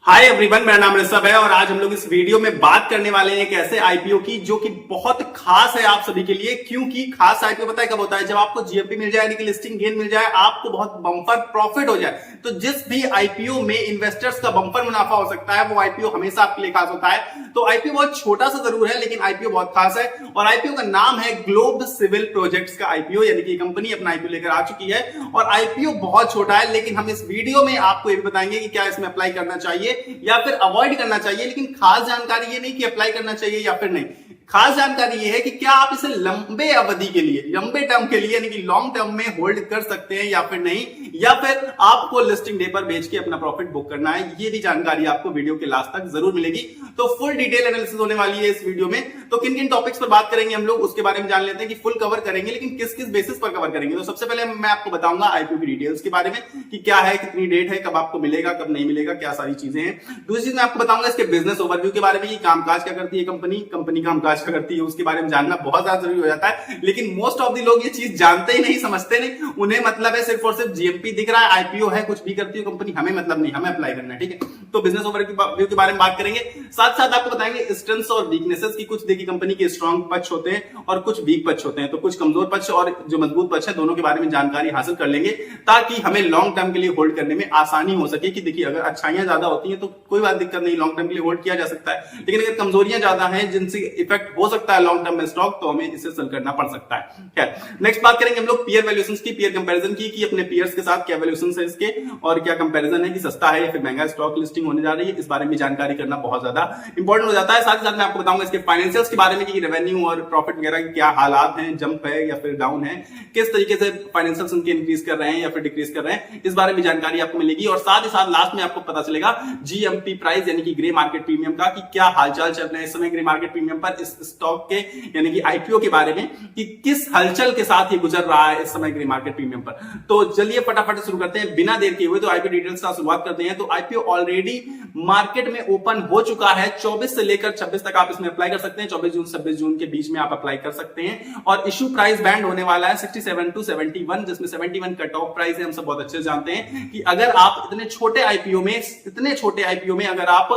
Hi everyone, मेरा नाम ऋषभ है और आज हम लोग इस वीडियो में बात करने वाले हैं एक ऐसे आईपीओ की जो कि बहुत खास है आप सभी के लिए। क्योंकि खास आईपीओ पता है कब होता है? जब आपको जीएमपी मिल जाए, यानी कि लिस्टिंग गेन मिल जाए, आपको बहुत बम्पर प्रॉफिट हो जाए। तो जिस भी आईपीओ में इन्वेस्टर्स का बम्पर मुनाफा हो सकता है, वो आईपीओ हमेशा आपके लिए खास होता है। तो आईपीओ बहुत छोटा सा जरूर है, लेकिन आईपीओ बहुत खास है और आईपीओ का नाम है ग्लोब सिविल प्रोजेक्ट्स का आईपीओ, यानी कि कंपनी अपना आईपीओ लेकर आ चुकी है। और आईपीओ बहुत छोटा है, लेकिन हम इस वीडियो में आपको ये भी बताएंगे कि क्या इसमें अप्लाई करना चाहिए या फिर अवॉइड करना चाहिए। लेकिन खास जानकारी ये नहीं कि अप्लाई करना चाहिए या फिर नहीं, खास जानकारी ये है कि क्या आप इसे लंबे अवधि के लिए, लंबे टर्म के लिए, यानी कि लॉन्ग टर्म में होल्ड कर सकते हैं या फिर नहीं, या फिर आपको लिस्टिंग डे पर बेच के अपना प्रॉफिट बुक करना है। ये भी जानकारी आपको वीडियो के लास्ट तक जरूर मिलेगी। तो फुल डिटेल एनालिसिस होने वाली है इस वीडियो में। तो किन किन टॉपिक्स पर बात करेंगे हम लोग, उसके बारे में जान लेते हैं कि फुल कवर करेंगे, लेकिन किस किस बेसिस पर कवर करेंगे। तो सबसे पहले मैं आपको बताऊंगा आईपीओ की डिटेल्स के बारे में कि क्या है, कितनी डेट है, कब आपको मिलेगा, कब नहीं मिलेगा, क्या सारी चीजें हैं। दूसरी चीज मैं आपको बताऊंगा इसके बिजनेस ओवरव्यू के बारे में कि कामकाज क्या करती है कंपनी कामकाज क्या करती है, उसके बारे में जानना बहुत ज्यादा जरूरी हो जाता है। लेकिन मोस्ट ऑफ द लोग ये चीज जानते ही नहीं, समझते नहीं। उन्हें मतलब है सिर्फ और सिर्फ जीएमपी दिख रहा है, आईपीओ है, कुछ भी करती है कंपनी, हमें मतलब नहीं, हमें अप्लाई करना है। ठीक है, तो बिजनेस ओवरव्यू के बारे में बात करेंगे। साथ साथ आपको बताएंगे स्ट्रेंथ्स और वीकनेसेस की। कुछ देखिए कंपनी के स्ट्रॉन्ग पक्ष होते हैं और कुछ वीक पक्ष होते हैं, तो कुछ कमजोर पक्ष और जो मजबूत पक्ष है, दोनों के बारे में जानकारी हासिल कर लेंगे ताकि हमें लॉन्ग टर्म के लिए होल्ड करने में आसानी हो सके। कि देखिए अगर अच्छाइयां ज्यादा होती हैं तो कोई बात दिक्कत नहीं, लॉन्ग टर्म के लिए होल्ड किया जा सकता है। लेकिन अगर कमजोरियां ज्यादा हैं जिनसे इफेक्ट हो सकता है लॉन्ग टर्म में स्टॉक, तो हमें इसे सेल करना पड़ सकता है। खैर, नेक्स्ट बात करेंगे हम लोग पीयर वैल्यूएशंस की, पीयर कंपैरिजन की कि अपने पीयर्स के साथ क्या वैल्यूएशंस है इसके और क्या कंपैरिजन है कि सस्ता है या फिर महंगा स्टॉक लिस्टिंग होने जा रही है। इस बारे में जानकारी करना बहुत ज्यादा इंपॉर्टेंट हो जाता है। साथ ही साथ मैं आपको बताऊंगा इसके फाइनेंशियल्स के बारे में कि रेवेन्यू और प्रॉफिट वगैरह के क्या हालात हैं, जंप है या फिर डाउन है, किस तरीके से फाइनेंशियल्स उनके इंक्रीज कर रहे हैं या फिर डिक्रीज कर रहे हैं, इस बारे में जानकारी आपको मिलेगी। और साथ ही साथ लास्ट में आपको पता चलेगा जीएमपी प्राइस यानी कि ग्रे मार्केट प्रीमियम का कि क्या हालचाल चल रहे हैं इस समय ग्रे मार्केट प्रीमियम पर, इस स्टॉक के यानी कि आईपीओ के बारे में कि किस हलचल के साथ ये गुजर रहा है इस समय ग्रे मार्केट प्रीमियम पर। तो चलिए फटाफट शुरू करते हैं बिना देर किए हुए। तो आईपीओ डिटेल्स का शुरुआत करते हैं। तो आईपीओ ऑलरेडी मार्केट में ओपन हो चुका है। 24 से लेकर 26 तक आप इसमें अप्लाई कर सकते हैं। 24 जून 26 जून के बीच में आप अप्लाई कर सकते हैं। और इश्यू प्राइस बैंड होने वाला है 67 टू 71, जिसमें 71 कट ऑफ प्राइस है। हम सब बहुत अच्छे से जानते हैं कि अगर आप इतने छोटे आईपीओ में अगर आप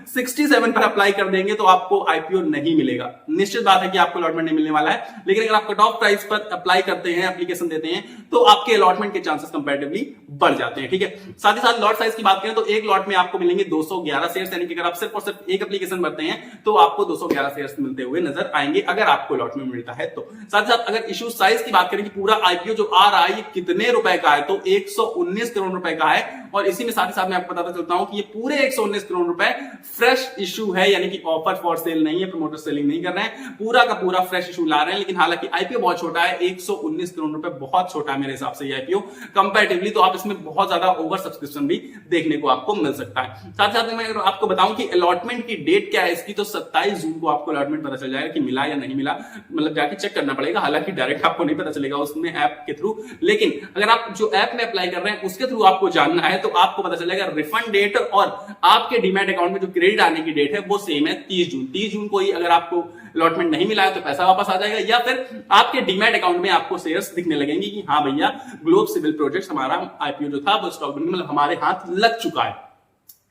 67 पर अप्लाई कर देंगे तो आपको आईपीओ नहीं मिलेगा। निश्चित बात है कि आपको अलॉटमेंट नहीं मिलने वाला है। लेकिन अगर आप कट ऑफ प्राइस पर अप्लाई करते हैं, एप्लीकेशन देते हैं, तो आपके अलॉटमेंट के चांसेस कंपैरेटिवली बढ़ जाते हैं। ठीक है, साथ ही साथ लॉट साइज की बात करें तो एक लॉट में आपको मिलेंगे 211 शेयर्स, यानी कि अगर आप सिर्फ और सिर्फ एक एप्लीकेशन भरते हैं तो आपको 211 शेयर्स मिलते हुए नजर आएंगे अगर आपको अलॉटमेंट मिलता है तो। साथ ही साथ अगर इश्यू साइज की बात करें कि पूरा आईपीओ जो आ रहा है ये कितने रुपए का है, तो 119 करोड़ रुपए का है। और इसी में साथ ही साथ मैं आपको बताता चलता हूं कि ये पूरे 119 करोड़ रुपए फ्रेश इशू है, यानी कि ऑफर फॉर सेल नहीं है, प्रमोटर सेलिंग नहीं कर रहे हैं, पूरा का पूरा फ्रेश इशू ला रहे हैं। लेकिन हालांकि आईपीओ बहुत छोटा है, 119 करोड़ रुपए बहुत छोटा है मेरे हिसाब से ये आईपीओ कंपैरेटिवली। तो आप इसमें बहुत ज्यादा ओवर सब्सक्रिप्शन भी देखने को आपको मिल सकता है। साथ साथ मैं आपको बताऊं कि अलॉटमेंट की डेट क्या है इसकी, तो 27 जून को आपको अलॉटमेंट पता चल जाएगा कि मिला या नहीं मिला, मतलब जाके चेक करना पड़ेगा। हालांकि डायरेक्ट आपको नहीं पता चलेगा उसमें ऐप के थ्रू, लेकिन अगर आप जो ऐप में अप्लाई कर रहे हैं उसके थ्रू आपको जानना है तो आपको पता चलेगा रिफंड डेट और आपके डीमैट अकाउंट में जो क्रेडिट आने की डेट है वो सेम है 30 जून। 30 जून को ही अगर आपको अलॉटमेंट नहीं मिला है तो पैसा वापस आ जाएगा, या फिर आपके डीमैट अकाउंट में आपको शेयर्स दिखने लगेंगे कि हाँ भैया ग्लोब सिविल प्रोजेक्ट्स हमारा आईपीओ जो था वो स्टॉक मतलब हमारे हाथ लग चुका है।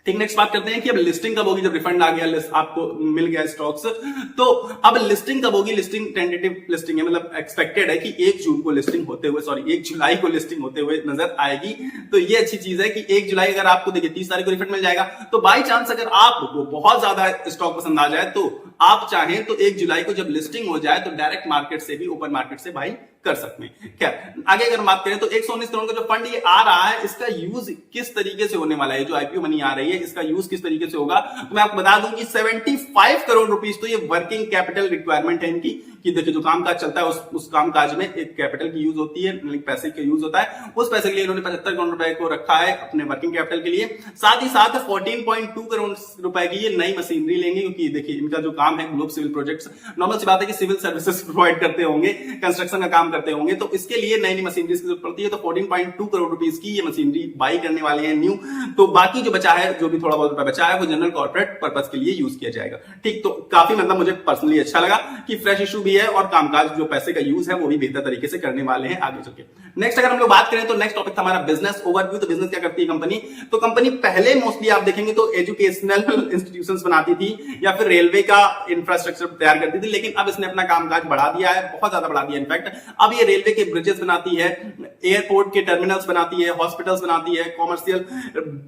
ठीक, नेक्स्ट बात करते हैं कि अब लिस्टिंग कब होगी। जब रिफंड आ गया, आपको मिल गया स्टॉक्स, तो अब लिस्टिंग कब होगी। लिस्टिंग टेंटेटिव लिस्टिंग है, मतलब एक्सपेक्टेड है कि 1 जून को लिस्टिंग होते हुए, 1 जुलाई को लिस्टिंग होते हुए नजर आएगी। तो ये अच्छी चीज है कि 1 जुलाई अगर आपको देखिए 30 तारीख को रिफंड मिल जाएगा, तो बाई चांस अगर आपको बहुत ज्यादा स्टॉक पसंद आ जाए तो आप चाहें तो 1 जुलाई को जब लिस्टिंग हो जाए तो डायरेक्ट मार्केट से भी, ओपन मार्केट से बाई कर सकते हैं। क्या आगे अगर बात करें तो 119 करोड़ का जो फंड ये आ रहा है, इसका यूज किस तरीके से होने वाला है, जो आईपीओ मनी आ रही है इसका यूज किस तरीके से होगा, तो मैं आपको बता दूं कि 75 करोड़ रुपीस तो ये वर्किंग कैपिटल रिक्वायरमेंट है इनकी। कि देखिए जो काम काज चलता है उस काम काज में एक कैपिटल की यूज होती है, पैसे का यूज होता है। उस पैसे के लिए इन्होंने 75 करोड़ रुपए को रखा है अपने वर्किंग कैपिटल के लिए। साथ ही साथ 14.2 करोड़ रुपए की ये नई मशीनरी लेंगे, क्योंकि देखिए इनका जो काम है ग्लोब सिविल प्रोजेक्ट्स, नॉर्मल सी बात है कि सिविल सर्विसेज प्रोवाइड करते होंगे, कंस्ट्रक्शन का काम करते होंगे, तो इसके लिए नई मशीनरी की जरूरत पड़ती है। तो 14.2 करोड़ रुपीस की ये मशीनरी बाई करने वाले हैं न्यू। तो बाकी जो बचा है, जो भी थोड़ा बहुत रुपया बचा है, वो जनरल कॉर्पोरेट पर्पस के लिए यूज किया जाएगा। ठीक, तो काफी मतलब मुझे पर्सनली अच्छा लगा कि फ्रेश इशू भी भी है और कामकाज जो पैसे का यूज है वो भी बेहतर तरीके से करने वाले हैं आगे चल के। नेक्स्ट अगर हम लोग बात करें तो नेक्स्ट टॉपिक था हमारा बिजनेस ओवरव्यू। तो बिजनेस क्या करती है कंपनी? तो कंपनी पहले मोस्टली आप देखेंगे तो एजुकेशनल इंस्टीट्यूशंस बनाती थी या फिर रेलवे का इंफ्रास्ट्रक्चर तैयार करती थी, लेकिन अब इसने अपना कामकाज बढ़ा दिया है, बहुत ज्यादा बढ़ा दिया। इनफैक्ट अब ये रेलवे के ब्रिजेस बनाती है, एयरपोर्ट के टर्मिनल्स बनाती है, हॉस्पिटल्स बनाती है, कॉमर्शियल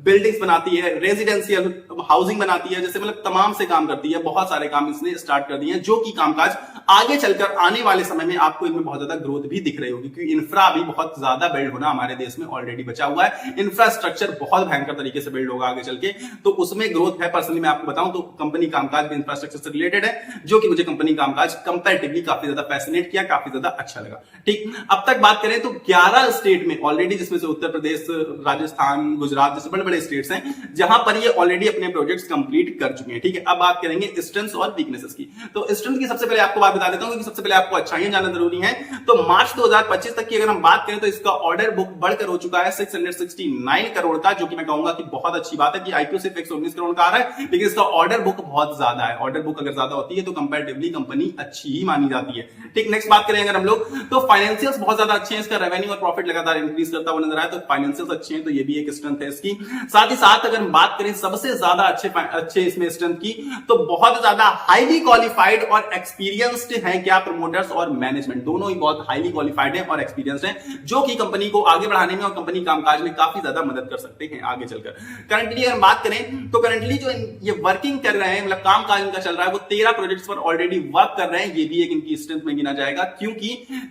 बिल्डिंग्स बनाती है, रेजिडेंशियल हाउसिंग बनाती है, जैसे मतलब तमाम से काम करती है। बहुत सारे काम इसने स्टार्ट कर दिए हैं जो कि कामकाज आगे चलकर आने वाले समय में आपको इनमें बहुत ज्यादा ग्रोथ भी दिख रही होगी, क्योंकि इंफ्रा भी बहुत ज्यादा बिल्ड होना हमारे देश में ऑलरेडी बचा हुआ है। इंफ्रास्ट्रक्चर बहुत भयंकर तरीके से बिल्ड होगा आगे चल के, तो उसमें ग्रोथ है। पर्सनली मैं आपको बताऊं तो कंपनी कामकाज भी इंफ्रास्ट्रक्चर से रिलेटेड है, जो कि मुझे कंपनी कामकाज कंपैरेटिवली काफी ज्यादा फैसिनेट किया, काफी ज्यादा अच्छा लगा। ठीक, अब तक बात करें तो 11 स्टेट में ऑलरेडी, जिसमें से उत्तर प्रदेश, राजस्थान, गुजरात जैसे बड़े बड़े स्टेट्स हैं, जहां पर ये ऑलरेडी अपने प्रोजेक्ट्स कंप्लीट कर चुके हैं। ठीक है, अब बात करेंगे स्ट्रेंथ्स और वीकनेसेस की। तो स्ट्रेंथ की सबसे पहले आपको बात बता देता हूं, क्योंकि सबसे पहले आपको अच्छाइयां जानना जरूरी है। तो मार्च 2025 तक की अगर हम बात करें तो इसका ऑर्डर बुक बढ़कर हो चुका है 669 करोड़ का, जो कि मैं कहूंगा कि बहुत अच्छी बात है कि आईपीओ सिर्फ 119 करोड़ का आ रहा है, लेकिन इसका ऑर्डर बुक बहुत ज्यादा है। ऑर्डर बुक अगर ज्यादा होती है तो कंपैरेटिवली कंपनी अच्छी ही मानी जाती है। ठीक, नेक्स्ट बात करें अगर हम लोग तो फाइनेंशियल्स बहुत ज्यादा अच्छे हैं, इसका रेवेन्यू और प्रॉफिट लगातार इंक्रीज करता हुआ नजर आया, तो फाइनेंशियल्स अच्छे हैं, तो ये भी एक स्ट्रेंथ है इसकी। साथ ही साथ अगर हम बात करें सबसे ज्यादा अच्छे इसमें स्ट्रेंथ की, तो बहुत ज्यादा हाईली क्वालिफाइड और एक्सपीरियंस्ड हैं क्या प्रमोटर्स और मैनेजमेंट, दोनों ही बहुत हाईली क्वालिफाइड हैं और एक्सपीरियंस्ड हैं, जो कि कंपनी को आगे बढ़ाने में और कंपनी कामकाज में काफी ज्यादा मदद कर सकते हैं आगे चलकर। करंटली अगर बात करें तो करंटली जो ये वर्किंग कर रहे हैं, मतलब कामकाज इनका चल रहा है, वो 13 प्रोजेक्ट्स पर ऑलरेडी वर्क कर रहे हैं। ये भी एक इनकी स्ट्रेंथ में गिना जाएगा, क्योंकि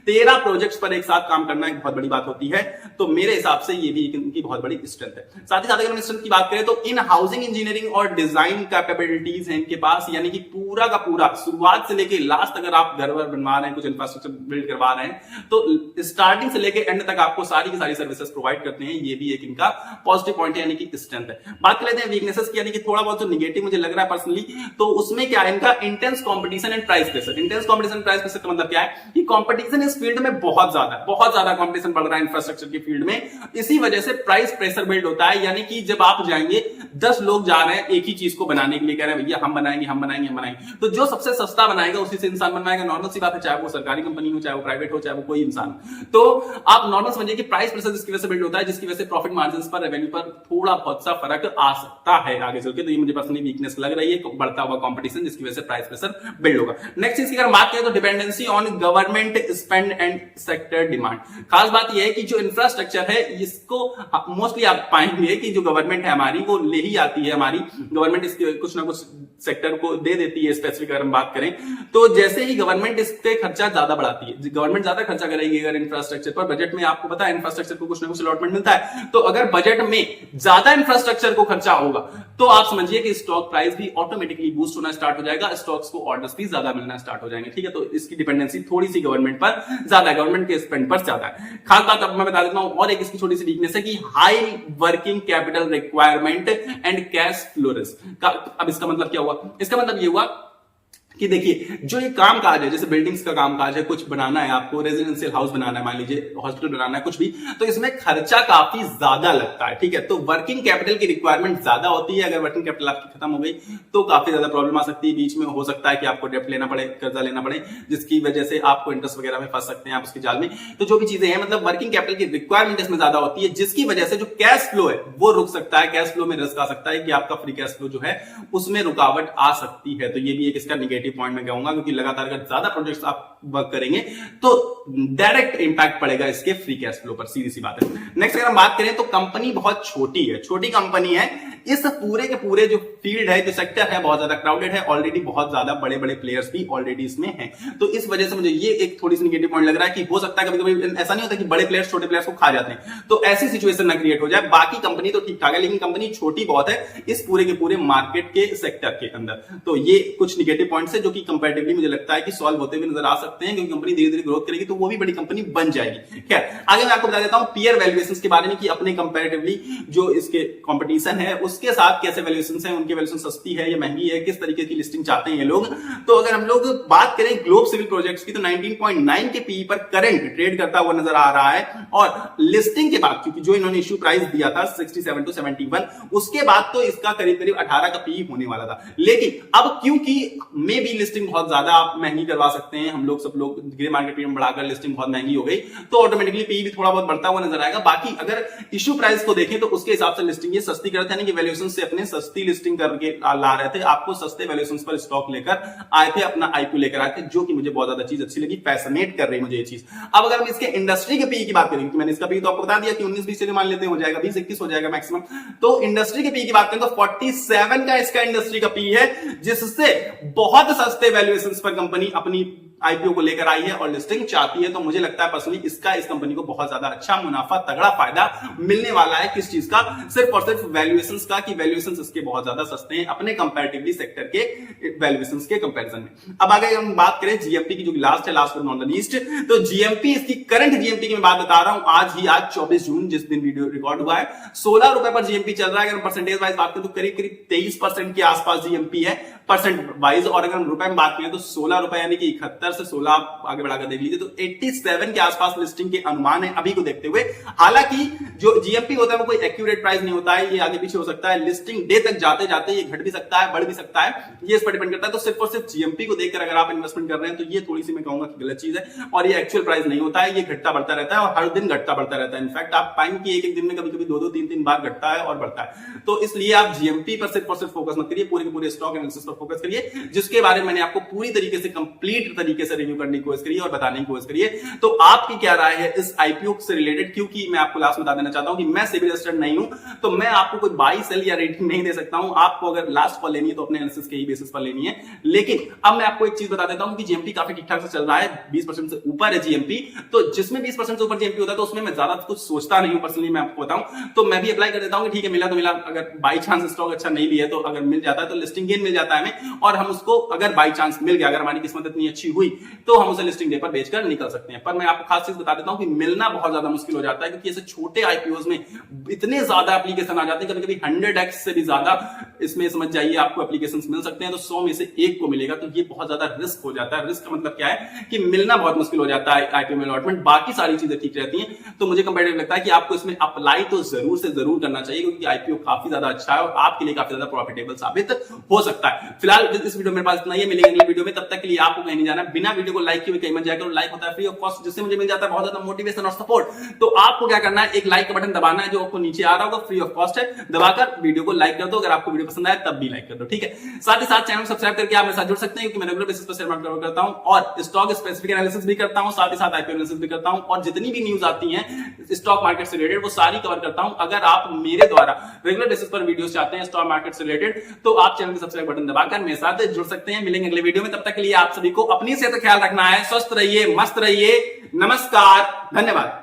13 प्रोजेक्ट्स पर एक साथ काम करना एक बहुत बड़ी बात होती है, तो मेरे हिसाब से ये भी इनकी बहुत बड़ी स्ट्रेंथ है। साथ ही साथ अगर हम स्ट्रेंथ की बात करें तो इन हाउसिंग इंजीनियरिंग और डिजाइन कैपेबिलिटीज है इनके पास, यानी कि पूरा का पूरा शुरुआत से लेके लास्ट, अगर आप घर वर बनवा रहे हैं, कुछ इंफ्रास्ट्रक्चर बिल्ड करवा रहे हैं, तो स्टार्टिंग से लेके एंड तक आपको सारी की सारी सर्विसेज प्रोवाइड करते हैं। ये भी एक इनका पॉजिटिव पॉइंट है, यानी कि स्ट्रेंथ है। बात कर लेते हैं वीकनेसेस की, यानी कि थोड़ा बहुत जो निगेटिव मुझे लग रहा है पर्सनली, तो उसमें क्या है इनका intense competition and price pressure. Intense competition and price pressure का मतलब क्या है कि कंपटीशन इस फील्ड में बहुत ज्यादा कंपटीशन बढ़ रहा है इंफ्रास्ट्रक्चर की फील्ड में, इसी वजह से प्राइस प्रेशर बिल्ड होता है। यानी कि जब आप जाएंगे 10 लोग जा रहे हैं एक ही चीज को बनाने के लिए, कह रहे हैं भैया हम बनाएंगे, तो जो सबसे सस्ता बनाएगा उसी से इंसान बनवाएगा। नॉर्मल सी बात है, चाहे वो सरकारी कंपनी हो, चाहे वो प्राइवेट हो, चाहे वो कोई इंसान हो। तो आप नॉर्मल समझिए कि प्राइस प्रेशर जिसकी वजह से बिल्ड होता है, जिसकी वजह से प्रॉफिट मार्जिन पर, रेवेन्यू पर थोड़ा बहुत सा फर्क आ सकता है आगे चल के। तो ये मुझे पर्सनली वीकनेस लग रही है, बढ़ता हुआ कंपटीशन जिसकी वजह से प्राइस प्रेशर बिल्ड होगा। नेक्स्ट चीज की अगर बात करें तो dependency on government spend and sector demand. खास बात यह है कि जो इंफ्रास्ट्रक्चर है इसको मोस्टली आप पाएंगे कि जो गवर्नमेंट है हमारी वो ले ही आती है, हमारी गवर्नमेंट इसके कुछ ना कुछ सेक्टर को दे देती है। स्पेसिफिक अगर हम बात करें तो जैसे ही गवर्नमेंट इस पे खर्चा ज्यादा बढ़ाती है, गवर्नमेंट ज्यादा खर्चा करेगी अगर इंफ्रास्ट्रक्चर पर, बजट में आपको पता है इंफ्रास्ट्रक्चर को कुछ ना कुछ अलॉटमेंट मिलता है, तो अगर बजट में ज्यादा इंफ्रास्ट्रक्चर को खर्चा होगा तो आप समझिए कि स्टॉक प्राइस भी ऑटोमेटिकली बूस्ट होना स्टार्ट हो जाएगा, स्टॉक्स को ऑर्डर्स भी ज्यादा मिलना स्टार्ट हो जाएंगे। ठीक है, तो इसकी डिपेंडेंसी थोड़ी सी गवर्नमेंट पर ज्यादा है, गवर्नमेंट के स्पेंड पर ज्यादा है। खास बात अब मैं बता देता हूं, और एक इसकी छोटी सी वीकनेस है कि high working capital requirement and cash flow risk. अब इसका मतलब क्या हुआ? इसका मतलब ये हुआ कि देखिए जो ये काम काज है, जैसे बिल्डिंग्स का काम काज है, कुछ बनाना है आपको, रेजिडेंशियल हाउस बनाना है, मान लीजिए हॉस्पिटल बनाना है, कुछ भी, तो इसमें खर्चा काफी ज्यादा लगता है। ठीक है, तो वर्किंग कैपिटल की रिक्वायरमेंट ज्यादा होती है। अगर वर्किंग कैपिटल आपकी खत्म हो गई तो काफी ज्यादा प्रॉब्लम आ सकती है। बीच में हो सकता है कि आपको डेप्ट लेना पड़े, कर्जा लेना पड़े, जिसकी वजह से आपको इंटरेस्ट वगैरह में फंस सकते हैं आप उसके जाल में। तो जो भी चीजें हैं, मतलब वर्किंग कैपिटल की रिक्वायरमेंट इसमें ज्यादा होती है, जिसकी वजह से जो कैश फ्लो है वो रुक सकता है। कैश फ्लो में रिस्क आ सकता है कि आपका फ्री कैश फ्लो जो है उसमें रुकावट आ सकती है। तो ये भी एक इसका निगेटिव पॉइंट मैं कहूंगा, क्योंकि लगातार अगर ज्यादा प्रोजेक्ट्स आप वर्क करेंगे तो डायरेक्ट इंपैक्ट पड़ेगा इसके फ्री कैश फ्लो पर, सीधी सी बात है। नेक्स्ट अगर हम बात करें तो कंपनी बहुत छोटी है, छोटी कंपनी है। इस पूरे के पूरे जो फील्ड है, जो सेक्टर है, बहुत ज्यादा क्राउडेड है, ऑलरेडी बहुत ज्यादा बड़े बड़े प्लेयर्स भी ऑलरेडी इसमें हैं। तो इस वजह से मुझे ये एक थोड़ी सी निगेटिव पॉइंट लग रहा है कि हो सकता है कभी कभी ऐसा नहीं होता कि बड़े प्लेयर्स छोटे प्लेयर्स को खा जाते हैं, तो ऐसी सिचुएशन ना क्रिएट हो जाए। बाकी कंपनी तो ठीक ठाक है, लेकिन कंपनी छोटी बहुत है इस पूरे के पूरे मार्केट के सेक्टर के अंदर। तो ये कुछ निगेटिव पॉइंट्स है जो कि कंपैरेटिवली मुझे लगता है कि सॉल्व होते हुए नजर आ सकते हैं, क्योंकि कंपनी धीरे धीरे ग्रोथ करेगी तो वो भी बड़ी कंपनी बन जाएगी। खैर आगे मैं आपको बता देता हूं पीयर वैल्यूएशंस के बारे में कि अपने कंपैरेटिवली जो इसके कंपटीशन है उसके साथ कैसे वैल्यूएशंस हैं, उनकी वैल्यूएशन सस्ती है या महंगी है, किस तरीके की लिस्टिंग चाहते हैं ये लोग। तो अगर हम लोग बात करें ग्लोब सिविल प्रोजेक्ट्स की तो 19.9 के पीई पर करंट ट्रेड करता हुआ नजर आ रहा है, और लिस्टिंग के बाद क्योंकि जो इन्होंने इश्यू प्राइस दिया था 67 to 71, उसके बाद तो इसका करीब करीब 18 का पीई होने वाला था। लेकिन अब क्योंकि मे भी लिस्टिंग बहुत ज्यादा आप महंगी करवा सकते हैं, हम लोग सब लोग ग्रे मार्केट प्रीमियम बढ़ाकर लिस्टिंग बहुत महंगी हो गई तो ऑटोमेटिकली पीई भी थोड़ा बहुत बढ़ता हुआ नजर आएगा। बाकी अगर इश्यू प्राइस को देखें तो उसके हिसाब से लिस्टिंग ये सस्ती करते हैं कि वैल्यूएशन से अपने सस्ती लिस्टिंग करके ला रहे थे, आपको सस्ते वैल्यूएशन पर स्टॉक लेकर आए थे, अपना आईपीओ लेकर आए थे, जो कि मुझे बहुत ज्यादा चीज अच्छी लगी, फैसिनेट कर रही मुझे ये चीज। अब अगर हम इसके इंडस्ट्री के पीई की बात करें, मैंने इसका पीई तो आपको बता दिया कि 19-20 से मान लेते हो जाएगा, 20-21 हो जाएगा मैक्सिमम। तो इंडस्ट्री के पीई की बात करें तो 47 का इसका इंडस्ट्री का पीई है, जिससे बहुत सस्ते वैल्यूएशंस पर कंपनी अपनी आईपीओ को लेकर आई है और लिस्टिंग चाहती है। तो मुझे लगता है पर्सनली इसका इस कंपनी को बहुत ज्यादा अच्छा मुनाफा तगड़ा फायदा मिलने वाला है। किस चीज का? सिर्फ और सिर्फ वैल्यूएशंस का, कि वैल्यूएशंस इसके बहुत ज्यादा सस्ते हैं अपने कंपैरेटिवली सेक्टर के वैल्यूएशंस के कंपैरिजन में। अब आगे हम बात करें जीएमपी की, जो लास्ट है, last but not the least, तो जीएमपी इसकी करंट जीएमपी की मैं बात बता रहा हूं, आज 24 जून जिस दिन वीडियो रिकॉर्ड हुआ है, 16 रुपए पर जीएमपी चल रहा है। अगर परसेंटेज वाइज बात करें तो करीब करीब 23% के आसपास जीएमपी है परसेंट वाइज, और अगर हम रुपए में बात करें तो 16 रुपए यानी कि 71 से 16 आगे बढ़ाकर देख लीजिए तो 87 के आसपास लिस्टिंग के अनुमान है अभी को देखते हुए। हालांकि जो जीएमपी होता है वो कोई एक्यूरेट प्राइस नहीं होता है, ये आगे पीछे हो सकता है, लिस्टिंग डे तक जाते जाते ये घट भी सकता है, बढ़ भी सकता है, ये इस पर डिपेंड करता है। तो सिर्फ और सिर्फ जीएमपी को देखकर अगर आप इन्वेस्टमेंट कर रहे हैं तो ये थोड़ी सी मैं कहूंगा कि गलत चीज है, और ये एक्चुअल प्राइस नहीं होता है, ये घटता बढ़ता रहता है और हर दिन घटता बढ़ता रहता है। इनफैक्ट आप पाएंगे कि एक एक दिन में कभी कभी 2-2, 3-3 बार घटता है और बढ़ता है। तो इसलिए आप जीएमपी पर सिर्फ और सिर्फ फोकस मत करिए, पूरे के पूरे स्टॉक एनालिसिस पर फोकस करिए, जिसके बारे में मैंने आपको पूरी तरीके से कंप्लीट तरीके से रिव्यू करने की कोशिश करी और बताने की कोशिश करिए। तो आपकी क्या राय है इस आईपीओ से रिलेटेड? क्योंकि मैं आपको लास्ट में बता देना चाहता हूं कि मैं सिविल रजिस्टर्ड नहीं हूं, तो मैं आपको कोई बाई सेल या रेटिंग नहीं दे सकता हूं। आपको अगर लास्ट कॉल लेनी है तो अपने एनालिसिस के ही बेसिस पर लेनी है। लेकिन अब मैं आपको एक चीज बता देता हूं कि जीएमपी काफी ठीक ठाक से चल रहा है, 20% से ऊपर है जीएमपी। तो जिसमें 20% से ऊपर जीएमपी होता है तो उसमें मैं ज्यादा कुछ सोचता नहीं हूं पर्सनली, मैं आपको बताऊं तो मैं भी अप्लाई कर देता हूं कि ठीक है मिला तो मिला, अगर बाई चांस स्टॉक अच्छा नहीं भी है तो अगर मिल जाता है तो लिस्टिंग गेन मिल जाता है हमें, और हम उसको अगर बाई चांस मिल गया, अगर हमारी किस्मत इतनी अच्छी हुई तो हम उसे लिस्टिंग डे पर बेचकर निकल सकते हैं। पर मैं आपको खास चीज बता देता हूं कि मिलना बहुत ज्यादा मुश्किल हो जाता है, क्योंकि ऐसे छोटे आईपीओस में इतने ज्यादा एप्लीकेशन आ जाते हैं, कभी कभी 100x से भी ज्यादा इसमें समझ जाइए आपको एप्लीकेशंस मिल सकते हैं, तो 100 में से एक को मिलेगा, तो ये बहुत ज्यादा रिस्क हो जाता है। रिस्क का मतलब क्या है कि मिलना बहुत मुश्किल हो जाता है आईपीओ में अलॉटमेंट, बाकी सारी चीजें ठीक रहती हैं। तो मुझे कंपैरेटिव लगता है कि आपको इसमें अप्लाई तो जरूर से जरूर करना चाहिए, क्योंकि आईपीओ काफी ज्यादा अच्छा है और आपके लिए काफी ज्यादा प्रॉफिटेबल साबित हो सकता है। फिलहाल इस वीडियो मेरे पास इतना ही है, मिलेंगे अगले वीडियो में, तब तक के लिए आपको कहीं नहीं जाना, बिना वीडियो को लाइक किए कहीं मत जाकर, लाइक होता है फ्री ऑफ कॉस्ट, जिससे मुझे मिल जाता है बहुत ज्यादा मोटिवेशन और सपोर्ट। तो आपको क्या करना है, एक लाइक का बटन दबाना है जो आपको नीचे आ रहा होगा, फ्री ऑफ कॉस्ट है, दबाकर वीडियो को लाइक कर दो। अगर आपको वीडियो पसंद आए तब भी लाइक कर दो, ठीक है। साथ ही साथ चैनल सब्सक्राइब करके आप मेरे साथ जुड़ सकते हैं, क्योंकि मैं रेगुलर बेसिस पर शेयर मार्केट कवर करता हूं और स्टॉक स्पेसिफिक एनालिसिस भी करता हूं, साथ ही साथ आईपीओ एनालिसिस भी करता हूं, और जितनी भी न्यूज आती हैं स्टॉक मार्केट से रिलेटेड वो सारी कवर करता हूं। अगर आप मेरे द्वारा रेगुलर बेसिस पर वीडियोस चाहते हैं स्टॉक मार्केट से रिलेटेड, तो आप चैनल के सब्सक्राइब बटन दबाकर मेरे साथ जुड़ सकते हैं। मिलेंगे अगले वीडियो में, तब तक के लिए आप सभी को अपनी सेहत का ख्याल रखना है, स्वस्थ रहिए, मस्त रहिए, नमस्कार, धन्यवाद।